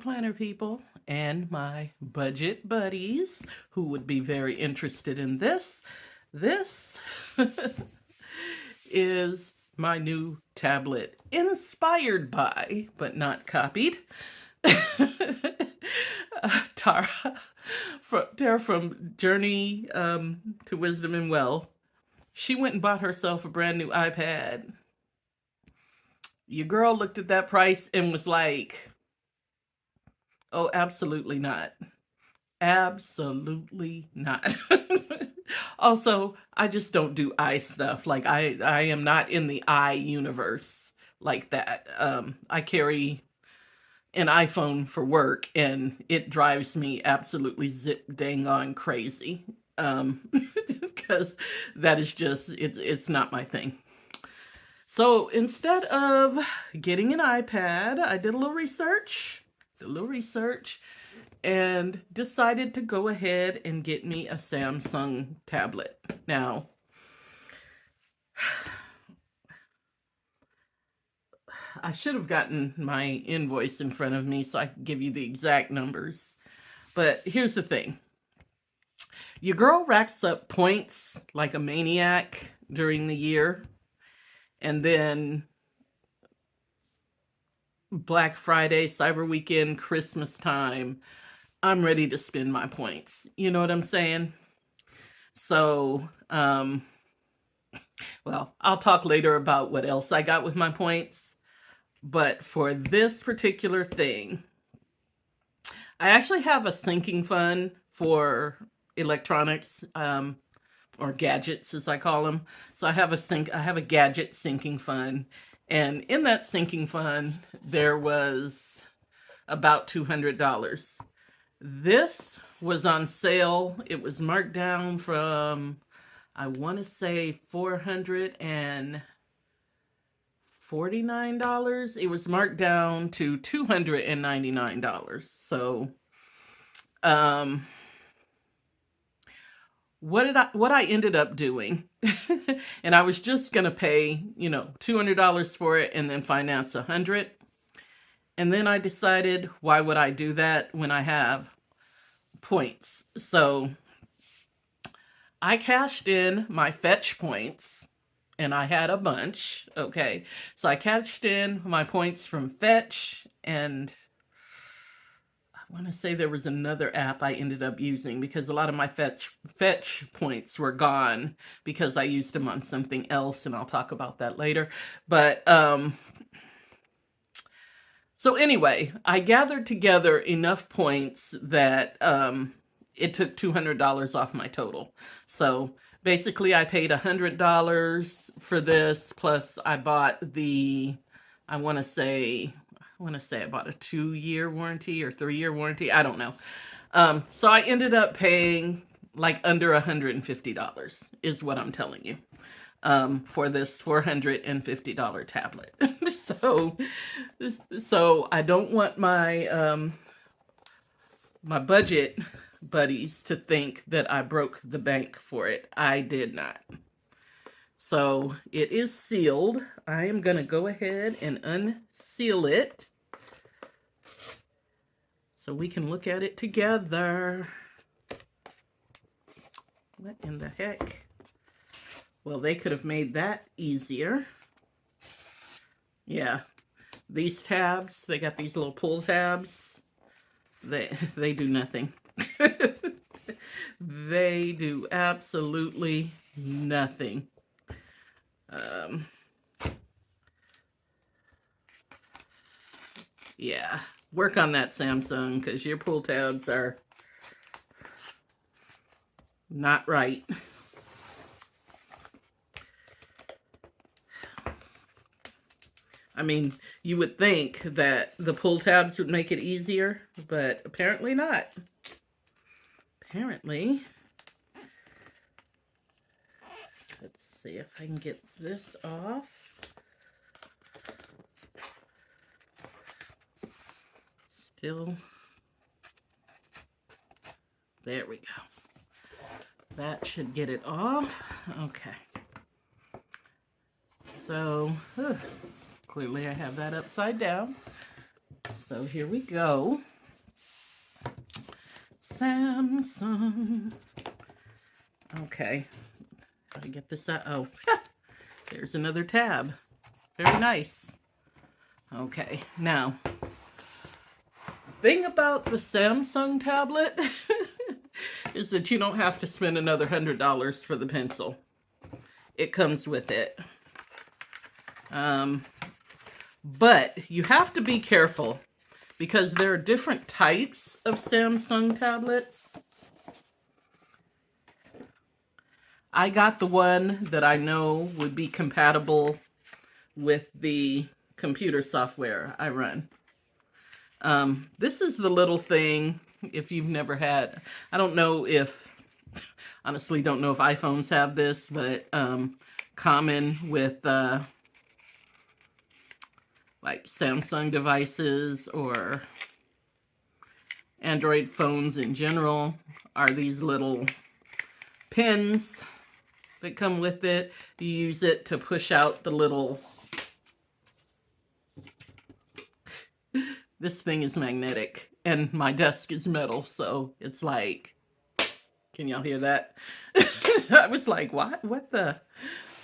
planner people and my budget buddies who would be very interested in this. This is my new tablet, inspired by, but not copied, Tara, Tara from Journey to Wisdom and Wealth. She went and bought herself a brand new iPad. Your girl looked at that price and was like, oh, absolutely not. Absolutely not. Also, I just don't do eye stuff. Like I am not in the eye universe like that. I carry an iPhone for work and it drives me absolutely zip dang on crazy. Because that is just it's not my thing. So instead of getting an iPad, I did a little research, and decided to go ahead and get me a Samsung tablet. Now, I should have gotten my invoice in front of me so I could give you the exact numbers. But here's the thing. Your girl racks up points like a maniac during the year. And then Black Friday, Cyber Weekend, Christmas time, I'm ready to spend my points. You know what I'm saying? So, well, I'll talk later about what else I got with my points. But for this particular thing, I actually have a sinking fund for electronics, or gadgets as I call them. So I have a gadget sinking fund. And in that sinking fund, there was about $200. This was on sale. It was marked down from, I want to say, $449. It was marked down to $299. So, what I ended up doing, and I was just gonna pay, $200 for it and then finance $100. And then I decided, why would I do that when I have points? So I cashed in my fetch points, and I had a bunch. Okay, so I cashed in my points from Fetch, and I want to say there was another app I ended up using because a lot of my fetch points were gone because I used them on something else, and I'll talk about that later. But so anyway, I gathered together enough points that it took $200 off my total. So basically, I paid $100 for this, plus I bought I want to say I bought a 2-year warranty or 3-year warranty. I don't know. So I ended up paying like under $150 is what I'm telling you, for this $450 tablet. So I don't want my my budget buddies to think that I broke the bank for it. I did not. So it is sealed. I am going to go ahead and unseal it so we can look at it together. What in the heck? Well, they could have made that easier. Yeah, these tabs, they got these little pull tabs. They do nothing. They do absolutely nothing. Yeah, work on that, Samsung, because your pull tabs are not right. I mean, you would think that the pull tabs would make it easier, but apparently not. Apparently. Let's see if I can get this off. Still. There we go. That should get it off. Okay. So, clearly I have that upside down. So here we go. Samsung. Okay, how to get this out? Oh, there's another tab. Very nice. Okay, now, thing about the Samsung tablet is that you don't have to spend another $100 for the pencil. It comes with it. But you have to be careful because there are different types of Samsung tablets. I got the one that I know would be compatible with the computer software I run. This is the little thing, if you've never had, I don't know if, honestly don't know if iPhones have this, but common with like Samsung devices or Android phones in general are these little pins that come with it. You use it to push out the little, this thing is magnetic and my desk is metal, so it's like, can y'all hear that? I was like, what the?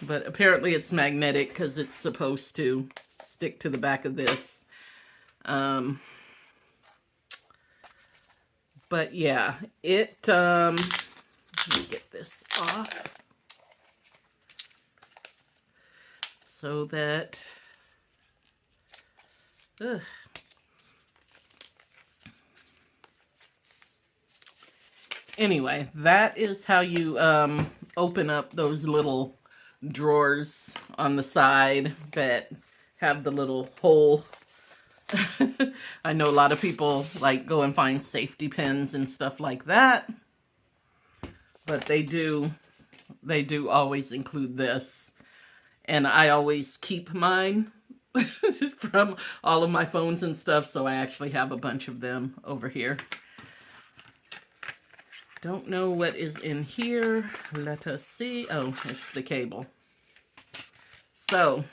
But apparently it's magnetic because it's supposed to stick to the back of this. But yeah, let me get this off so that, anyway, that is how you open up those little drawers on the side that have the little hole. I know a lot of people like go and find safety pins and stuff like that, but they do always include this, and I always keep mine from all of my phones and stuff, so I actually have a bunch of them over here. Don't know what is in here. Let us see. Oh, it's the cable. So,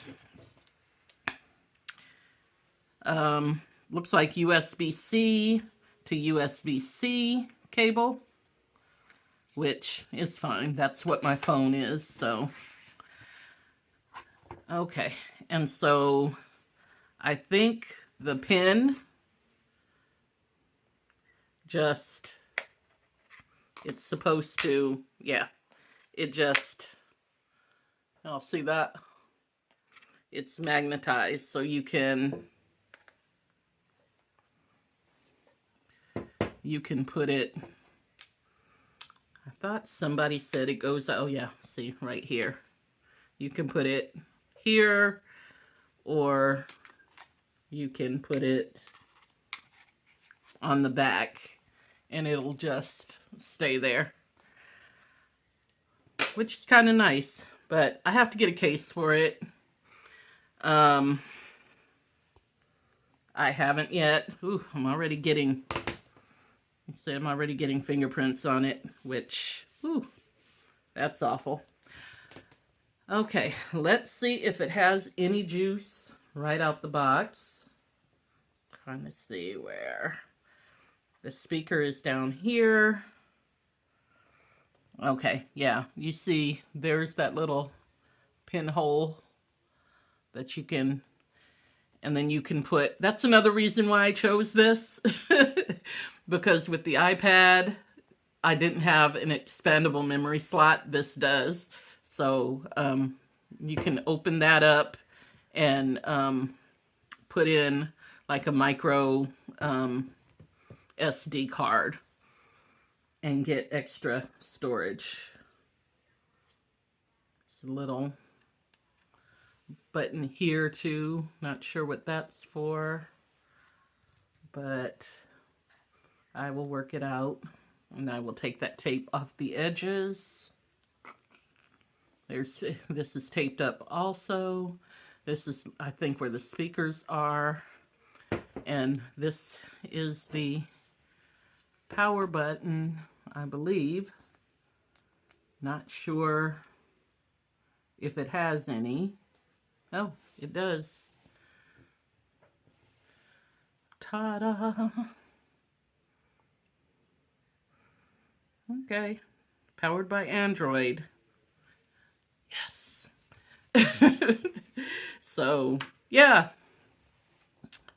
looks like USB-C to USB-C cable, which is fine. That's what my phone is, so. Okay, and so I think the pin just, it's supposed to, yeah, it just, I'll see that. It's magnetized, so you can put it, I thought somebody said it goes, oh yeah, see right here. You can put it here, or you can put it on the back and it'll just stay there, which is kind of nice, but I have to get a case for it. I haven't yet. Ooh, I'm already getting fingerprints on it, which, ooh, that's awful. Okay, let's see if it has any juice right out the box. Trying to see where the speaker is down here. Okay, yeah, you see there's that little pinhole that you can, and then you can put, that's another reason why I chose this, because with the iPad, I didn't have an expandable memory slot. This does. So you can open that up and put in like a micro SD card and get extra storage. It's a little button here too. Not sure what that's for, but I will work it out. And I will take that tape off the edges. This is taped up also. This is, I think, where the speakers are. And this is the power button, I believe. Not sure if it has any. Oh, it does. Ta-da! Okay. Powered by Android. Yes. So, yeah.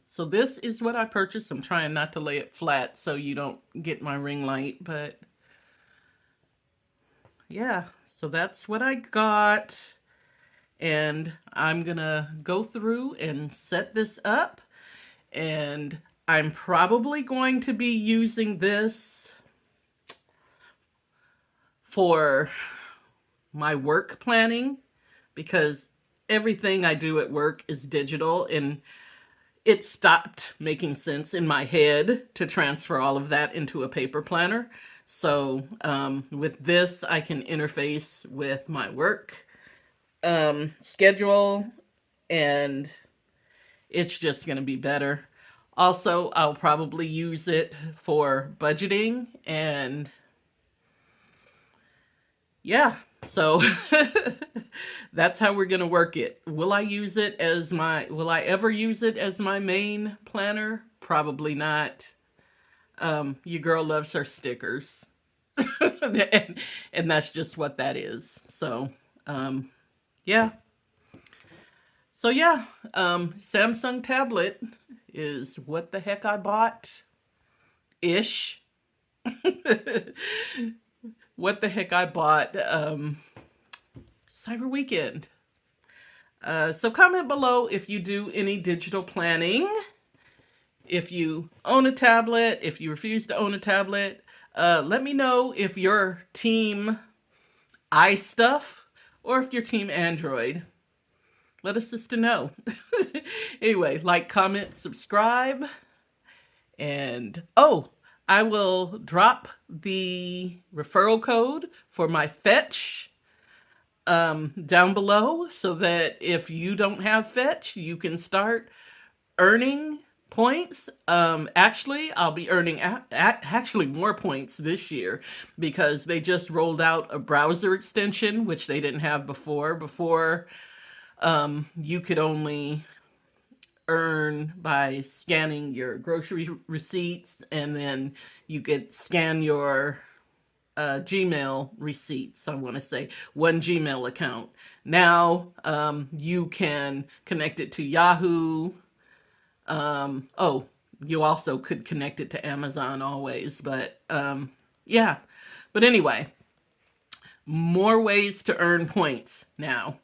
So this is what I purchased. I'm trying not to lay it flat so you don't get my ring light, but yeah. So that's what I got. And I'm gonna go through and set this up. And I'm probably going to be using this for my work planning because everything I do at work is digital, and it stopped making sense in my head to transfer all of that into a paper planner. So with this, I can interface with my work schedule, and it's just going to be better. Also, I'll probably use it for budgeting, and yeah, so that's how we're going to work it. Will I ever use it as my main planner? Probably not. Your girl loves her stickers. and that's just what that is. So, yeah. So, yeah, Samsung tablet is what the heck I bought ish. What the heck I bought Cyber Weekend. So comment below if you do any digital planning, if you own a tablet, if you refuse to own a tablet. Let me know if you're team iStuff or if you're team Android. Let us just know. Anyway, like, comment, subscribe, and I will drop the referral code for my Fetch down below so that if you don't have Fetch, you can start earning points. Actually, I'll be earning actually more points this year because they just rolled out a browser extension, which they didn't have before. Before, you could only earn by scanning your grocery receipts, and then you could scan your Gmail receipts, I want to say, one Gmail account. Now you can connect it to Yahoo. You also could connect it to Amazon always, but yeah. But anyway, more ways to earn points now.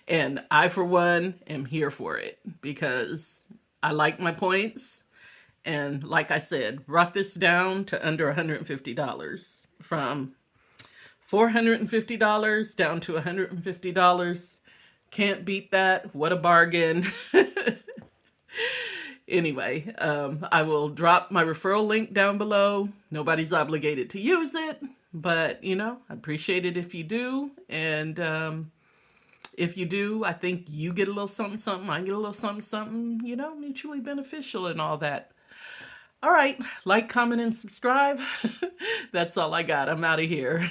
And I, for one, am here for it because I like my points. And like I said, brought this down to under $150 from $450 down to $150. Can't beat that. What a bargain. Anyway, I will drop my referral link down below. Nobody's obligated to use it, but I appreciate it if you do. And if you do, I think you get a little something, something. I get a little something, something, mutually beneficial and all that. All right, like, comment, and subscribe. That's all I got. I'm out of here.